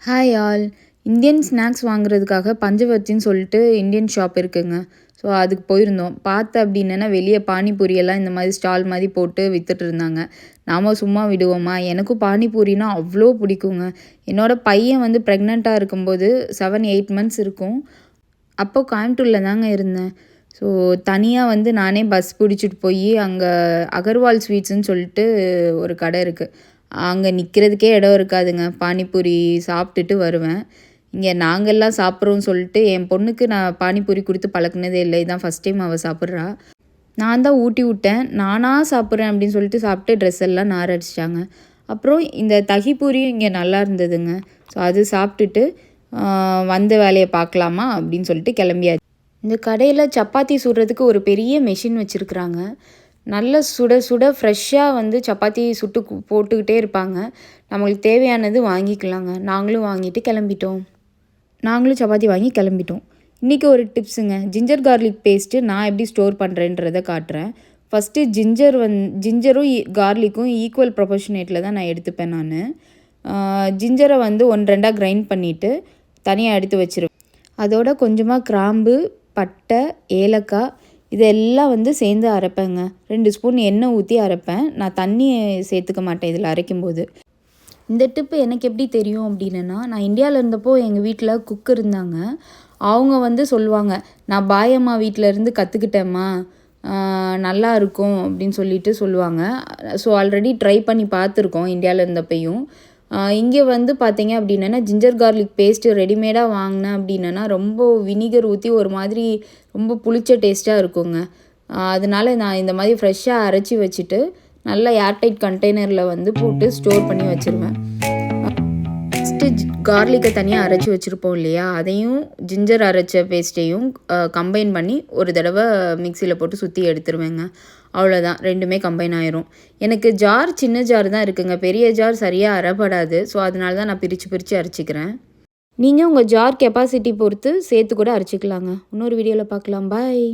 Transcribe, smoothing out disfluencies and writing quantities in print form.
Hi all. Indian snacks வாங்குறதுக்காக பஞ்சவர்த்தின்னு சொல்லிட்டு Indian shop இருக்குங்க. ஸோ அதுக்கு போயிருந்தோம். பார்த்தேன் அப்படின்னா வெளியே பானிபூரியெல்லாம் இந்த மாதிரி ஸ்டால் மாதிரி போட்டு வித்துட்டு இருந்தாங்க. நாம் சும்மா விடுவோமா? எனக்கும் பானிபூரினா அவ்வளோ பிடிக்குங்க. என்னோடய பையன் வந்து ப்ரெக்னெண்ட்டாக இருக்கும்போது 7-8 மந்த்ஸ் இருக்கும். அப்போ கோயம்புத்தூரில் தாங்க இருந்தேன். ஸோ தனியாக வந்து நானே பஸ் பிடிச்சிட்டு போய் அங்கே அகர்வால் ஸ்வீட்ஸுன்னு சொல்லிட்டு ஒரு கடை இருக்குது. அங்கே நிற்கிறதுக்கே இடம் இருக்காதுங்க. பானிபூரி சாப்பிட்டுட்டு வருவேன். இங்கே நாங்கள்லாம் சாப்பிட்றோன்னு சொல்லிட்டு என் பொண்ணுக்கு நான் பானிபூரி கொடுத்து பழக்கினதே இல்லை. இதான் ஃபஸ்ட் டைம் அவள் சாப்பிட்றா. நான் தான் ஊட்டி விட்டேன். நானாக சாப்பிட்றேன் அப்படின்னு சொல்லிட்டு சாப்பிட்டு ட்ரெஸ் எல்லாம் நார் அடிச்சிட்டாங்க. அப்புறம் இந்த தகிபூரியும் இங்கே நல்லா இருந்ததுங்க. ஸோ அது சாப்பிட்டுட்டு வந்த வேலையை பார்க்கலாமா அப்படின்னு சொல்லிட்டு கிளம்பியாச்சு. இந்த கடையில் சப்பாத்தி சுடுறதுக்கு ஒரு பெரிய மெஷின் வச்சுருக்குறாங்க. நல்ல சுட சுட ஃப்ரெஷ்ஷாக வந்து சப்பாத்தி சுட்டு போட்டுக்கிட்டே இருப்பாங்க. நம்மளுக்கு தேவையானது வாங்கிக்கலாங்க. நாங்களும் வாங்கிட்டு கிளம்பிட்டோம். நாங்களும் சப்பாத்தி வாங்கி கிளம்பிட்டோம். இன்றைக்கி ஒரு டிப்ஸுங்க. ஜிஞ்சர் கார்லிக் பேஸ்ட்டு நான் எப்படி ஸ்டோர் பண்ணுறேன்றதை காட்டுறேன். ஃபஸ்ட்டு ஜிஞ்சரும் கார்லிக்கும் ஈக்குவல் ப்ரொபோர்ஷனேட்டில் தான் நான் எடுத்துப்பேன் நான். ஜிஞ்சரை வந்து 1-2 கிரைண்ட் பண்ணிவிட்டு தனியாக எடுத்து வச்சுருவேன். அதோட கொஞ்சமாக கிராம்பு, பட்டை, ஏலக்காய் இதெல்லாம் வந்து சேர்ந்து அரைப்பேங்க. 2 ஸ்பூன் எண்ணெய் ஊற்றி அரைப்பேன். நான் தண்ணி சேர்த்துக்க மாட்டேன் இதில் அரைக்கும்போது. இந்த டிப்பு எனக்கு எப்படி தெரியும் அப்படின்னா, நான் இந்தியாவில் இருந்தப்போ எங்கள் வீட்டில் குக் இருந்தாங்க. அவங்க வந்து சொல்லுவாங்க, நான் பாயம்மா வீட்டிலேருந்து கற்றுக்கிட்டேம்மா, நல்லா இருக்கும் அப்படின்னு சொல்லிட்டு சொல்லுவாங்க. ஸோ ஆல்ரெடி ட்ரை பண்ணி பார்த்துருக்கோம் இந்தியாவில் இருந்தப்பையும். இங்கே வந்து பார்த்தீங்க அப்படின்னா ஜிஞ்சர் கார்லிக் பேஸ்ட்டு ரெடிமேடாக வாங்கினேன் அப்படின்னா ரொம்ப வினிகர் ஊற்றி ஒரு மாதிரி ரொம்ப புளிச்ச டேஸ்ட்டாக இருக்குங்க. அதனால நான் இந்த மாதிரி ஃப்ரெஷ்ஷாக அரைச்சி வச்சுட்டு நல்லா ஏர்டைட் கண்டெய்னரில் வந்து போட்டு ஸ்டோர் பண்ணி வச்சுருவேன். ஃபஸ்ட்டு கார்லிக்கை தனியாக அரைச்சி வச்சுருப்போம் இல்லையா, அதையும் ஜிஞ்சர் அரைச்ச பேஸ்ட்டையும் கம்பைன் பண்ணி ஒரு தடவை மிக்சியில் போட்டு சுற்றி எடுத்துருவேங்க. அவ்வளோதான், ரெண்டுமே கம்பைன் ஆயிரும். எனக்கு ஜார் சின்ன ஜார் தான் இருக்குங்க. பெரிய ஜார் சரியாக அரைப்படாது. ஸோ அதனால தான் நான் பிரித்து அரைச்சிக்கிறேன். நீங்கள் உங்கள் ஜார் கெப்பாசிட்டி பொறுத்து சேர்த்து கூட அரைச்சிக்கலாங்க. இன்னொரு வீடியோவில் பார்க்கலாம். பாய்.